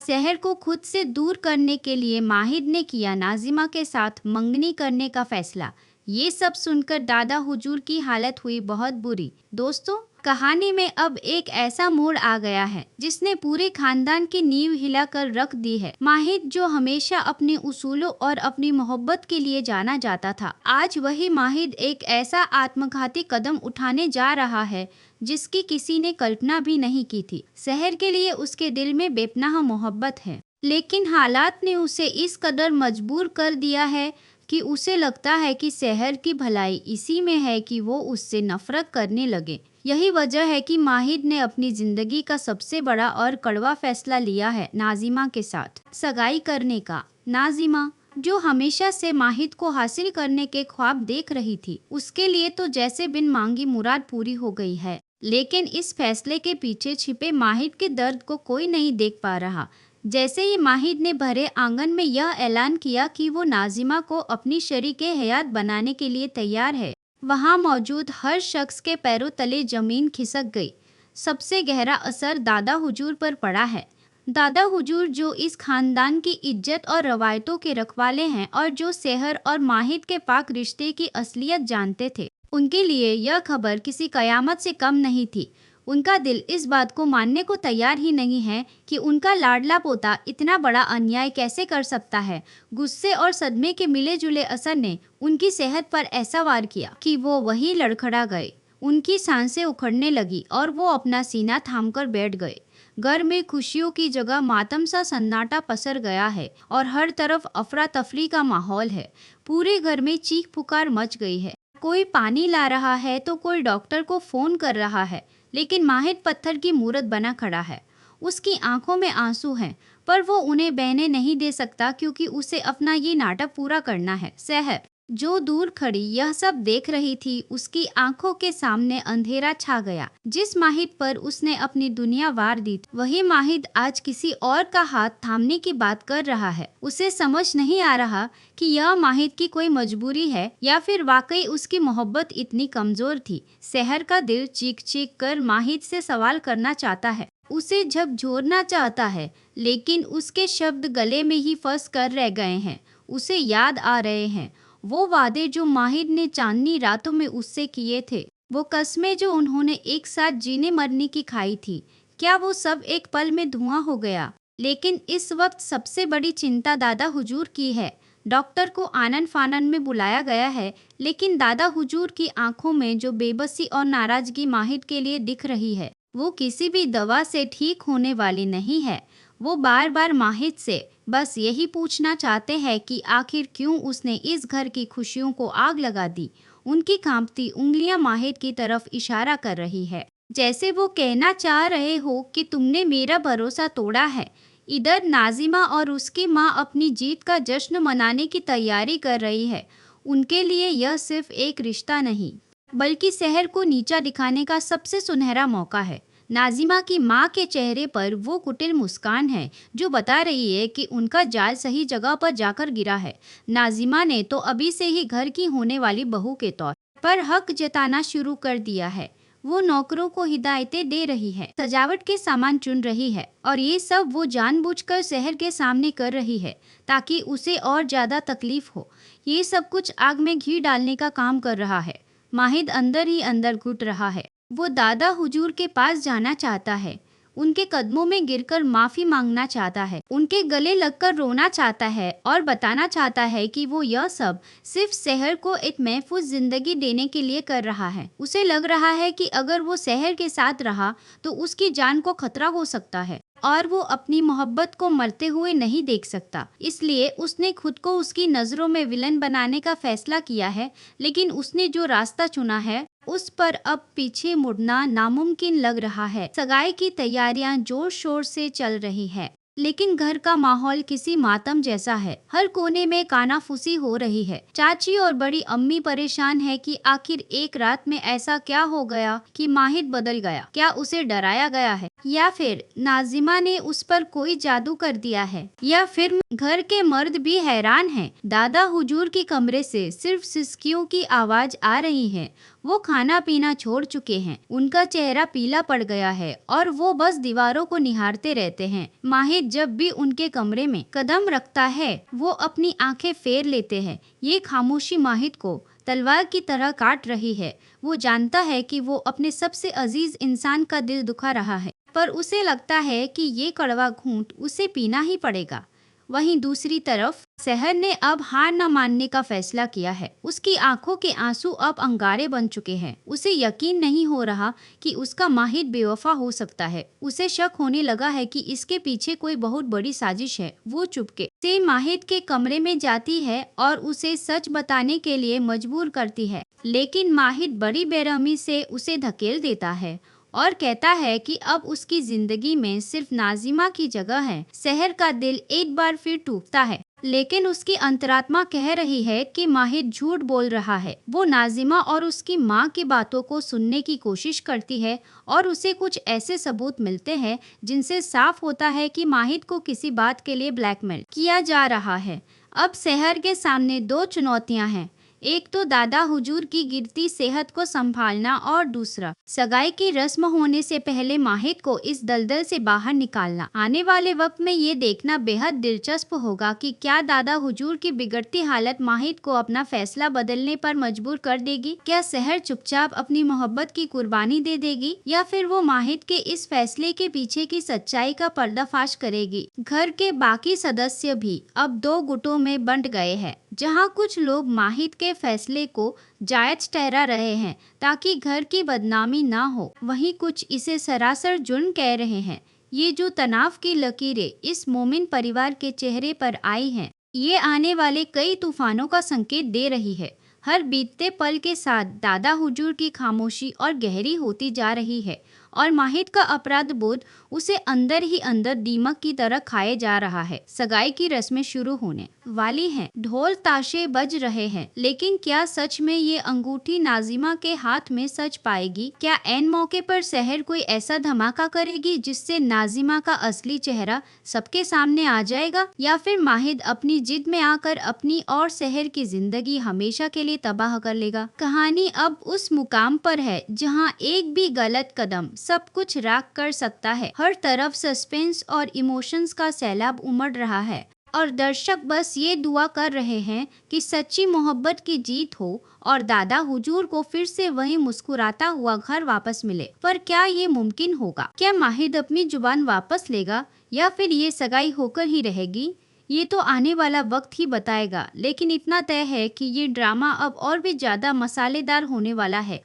शहर को खुद से दूर करने के लिए माहिद ने किया नाजिमा के साथ मंगनी करने का फैसला। ये सब सुनकर दादा हुजूर की हालत हुई बहुत बुरी। दोस्तों, कहानी में अब एक ऐसा मोड़ आ गया है जिसने पूरे खानदान की नींव हिलाकर रख दी है। माहिद, जो हमेशा अपने उसूलों और अपनी मोहब्बत के लिए जाना जाता था, आज वही माहिद एक ऐसा आत्मघाती कदम उठाने जा रहा है जिसकी किसी ने कल्पना भी नहीं की थी। शहर के लिए उसके दिल में बेपनाह मोहब्बत है, लेकिन हालात ने उसे इस कदर मजबूर कर दिया है कि उसे लगता है कि शहर की भलाई इसी में है कि वो उससे नफरत करने लगे। यही वजह है कि माहिद ने अपनी जिंदगी का सबसे बड़ा और कड़वा फैसला लिया है नाजिमा के साथ सगाई करने का। नाजिमा, जो हमेशा से माहिद को हासिल करने के ख्वाब देख रही थी, उसके लिए तो जैसे बिन मांगी मुराद पूरी हो गई है। लेकिन इस फैसले के पीछे छिपे माहिद के दर्द को कोई नहीं देख पा रहा। जैसे ही माहिद ने भरे आंगन में यह ऐलान किया कि वो नाजिमा को अपनी शरीके हयात बनाने के लिए तैयार है, वहाँ मौजूद हर शख्स के पैरों तले जमीन खिसक गई। सबसे गहरा असर दादा हुजूर पर पड़ा है। दादा हुजूर, जो इस खानदान की इज्जत और रवायतों के रखवाले हैं और जो शहर और माहिद के पाक रिश्ते की असलियत जानते थे, उनके लिए यह खबर किसी कयामत से कम नहीं थी। उनका दिल इस बात को मानने को तैयार ही नहीं है कि उनका लाडला पोता इतना बड़ा अन्याय कैसे कर सकता है। गुस्से और सदमे के मिले जुले असर ने उनकी सेहत पर ऐसा वार किया कि वो वहीं लड़खड़ा गए। उनकी सांसें उखड़ने लगी और वो अपना सीना थामकर बैठ गए। घर में खुशियों की जगह मातम सा सन्नाटा पसर गया है और हर तरफ अफरा तफरी का माहौल है। पूरे घर में चीख पुकार मच गई है। कोई पानी ला रहा है तो कोई डॉक्टर को फोन कर रहा है, लेकिन माहिद पत्थर की मूरत बना खड़ा है। उसकी आंखों में आंसू हैं, पर वो उन्हें बहने नहीं दे सकता क्योंकि उसे अपना ये नाटक पूरा करना है। शहर, जो दूर खड़ी यह सब देख रही थी, उसकी आंखों के सामने अंधेरा छा गया। जिस माहिद पर उसने अपनी दुनिया वार दी, वही माहिद आज किसी और का हाथ थामने की बात कर रहा है। उसे समझ नहीं आ रहा कि यह माहिद की कोई मजबूरी है या फिर वाकई उसकी मोहब्बत इतनी कमजोर थी। शहर का दिल चीख चीख कर माहिद से सवाल करना चाहता है, उसे झकझोरना चाहता है, लेकिन उसके शब्द गले में ही फंस कर रह गए हैं। उसे याद आ रहे हैं वो वादे जो माहिद ने चांदनी रातों में उससे किए थे, वो कस्में जो उन्होंने एक साथ जीने मरने की खाई थी। क्या वो सब एक पल में धुआं हो गया? लेकिन इस वक्त सबसे बड़ी चिंता दादा हुजूर की है। डॉक्टर को आनन फानन में बुलाया गया है, लेकिन दादा हुजूर की आंखों में जो बेबसी और नाराजगी माहिद के लिए दिख रही है, वो किसी भी दवा से ठीक होने वाली नहीं है। वो बार बार माहिद से बस यही पूछना चाहते हैं कि आखिर क्यों उसने इस घर की खुशियों को आग लगा दी। उनकी कांपती उंगलियां माहिद की तरफ इशारा कर रही है, जैसे वो कहना चाह रहे हो कि तुमने मेरा भरोसा तोड़ा है। इधर नाजिमा और उसकी माँ अपनी जीत का जश्न मनाने की तैयारी कर रही है। उनके लिए यह सिर्फ एक रिश्ता नहीं, बल्कि शहर को नीचा दिखाने का सबसे सुनहरा मौका है। नाजिमा की माँ के चेहरे पर वो कुटिल मुस्कान है जो बता रही है कि उनका जाल सही जगह पर जाकर गिरा है। नाजिमा ने तो अभी से ही घर की होने वाली बहू के तौर पर हक जताना शुरू कर दिया है। वो नौकरों को हिदायतें दे रही है, सजावट के सामान चुन रही है, और ये सब वो जानबूझकर शहर के सामने कर रही है ताकि उसे और ज्यादा तकलीफ हो। ये सब कुछ आग में घी डालने का काम कर रहा है। माहिद अंदर ही अंदर घुट रहा है। वो दादा हुजूर के पास जाना चाहता है, उनके कदमों में गिरकर माफी मांगना चाहता है, उनके गले लगकर रोना चाहता है और बताना चाहता है कि वो यह सब सिर्फ शहर को एक महफूज जिंदगी देने के लिए कर रहा है। उसे लग रहा है कि अगर वो शहर के साथ रहा तो उसकी जान को खतरा हो सकता है और वो अपनी मोहब्बत को मरते हुए नहीं देख सकता। इसलिए उसने खुद को उसकी नजरों में विलन बनाने का फैसला किया है, लेकिन उसने जो रास्ता चुना है उस पर अब पीछे मुड़ना नामुमकिन लग रहा है। सगाई की तैयारियां जोर शोर से चल रही है, लेकिन घर का माहौल किसी मातम जैसा है। हर कोने में कानाफूसी हो रही है। चाची और बड़ी अम्मी परेशान है कि आखिर एक रात में ऐसा क्या हो गया कि माहिद बदल गया। क्या उसे डराया गया है? या फिर नाजिमा ने उस पर कोई जादू कर दिया है, या फिर घर के मर्द भी हैरान हैं। दादा हुजूर के कमरे से सिर्फ सिसकियों की आवाज आ रही है। वो खाना पीना छोड़ चुके हैं, उनका चेहरा पीला पड़ गया है और वो बस दीवारों को निहारते रहते हैं। माहिद जब भी उनके कमरे में कदम रखता है वो अपनी आंखें फेर लेते हैं। ये खामोशी माहिद को तलवार की तरह काट रही है। वो जानता है कि वो अपने सबसे अजीज इंसान का दिल दुखा रहा है, पर उसे लगता है कि ये कड़वा घूंट उसे पीना ही पड़ेगा। वहीं दूसरी तरफ सहर ने अब हार न मानने का फैसला किया है। उसकी आंखों के आंसू अब अंगारे बन चुके हैं। उसे यकीन नहीं हो रहा कि उसका माहिद बेवफा हो सकता है। उसे शक होने लगा है कि इसके पीछे कोई बहुत बड़ी साजिश है। वो चुपके से माहिद के कमरे में जाती है और उसे सच बताने के लिए मजबूर करती है, लेकिन माहिद बड़ी बेरहमी से उसे धकेल देता है और कहता है कि अब उसकी जिंदगी में सिर्फ नाजिमा की जगह है। सहर का दिल एक बार फिर टूटता है, लेकिन उसकी अंतरात्मा कह रही है कि माहिद झूठ बोल रहा है। वो नाजिमा और उसकी माँ की बातों को सुनने की कोशिश करती है और उसे कुछ ऐसे सबूत मिलते हैं जिनसे साफ होता है कि माहिद को किसी बात के लिए ब्लैकमेल किया जा रहा है। अब सहर के सामने दो चुनौतियां हैं, एक तो दादा हुजूर की गिरती सेहत को संभालना और दूसरा सगाई की रस्म होने से पहले माहिद को इस दलदल से बाहर निकालना। आने वाले वक्त में ये देखना बेहद दिलचस्प होगा कि क्या दादा हुजूर की बिगड़ती हालत माहिद को अपना फैसला बदलने पर मजबूर कर देगी। क्या सहर चुपचाप अपनी मोहब्बत की कुर्बानी दे देगी या फिर वो माहिद के इस फैसले के पीछे की सच्चाई का पर्दाफाश करेगी। घर के बाकी सदस्य भी अब दो गुटों में बंट गए हैं, जहां कुछ लोग माहिद के फैसले को जायज ठहरा रहे हैं ताकि घर की बदनामी ना हो, वहीं कुछ इसे सरासर जुर्म कह रहे हैं। ये जो तनाव की लकीरें इस मोमिन परिवार के चेहरे पर आई हैं, ये आने वाले कई तूफानों का संकेत दे रही है। हर बीतते पल के साथ दादा हुजूर की खामोशी और गहरी होती जा रही है और माहिद का अपराध बोध उसे अंदर ही अंदर दीमक की तरह खाए जा रहा है। सगाई की रस्में शुरू होने वाली हैं, ढोल ताशे बज रहे हैं, लेकिन क्या सच में ये अंगूठी नाजिमा के हाथ में सच पाएगी? क्या ऐन मौके पर सहर कोई ऐसा धमाका करेगी जिससे नाजिमा का असली चेहरा सबके सामने आ जाएगा, या फिर माहिद अपनी जिद में आकर अपनी और सहर की जिंदगी हमेशा के लिए तबाह कर लेगा? कहानी अब उस मुकाम पर है जहाँ एक भी गलत कदम सब कुछ राख कर सकता है। हर तरफ सस्पेंस और इमोशंस का सैलाब उमड़ रहा है और दर्शक बस ये दुआ कर रहे हैं कि सच्ची मोहब्बत की जीत हो और दादा हुजूर को फिर से वही मुस्कुराता हुआ घर वापस मिले। पर क्या ये मुमकिन होगा? क्या माहिद अपनी जुबान वापस लेगा या फिर ये सगाई होकर ही रहेगी? ये तो आने वाला वक्त ही बताएगा, लेकिन इतना तय है कि ये ड्रामा अब और भी ज्यादा मसालेदार होने वाला है।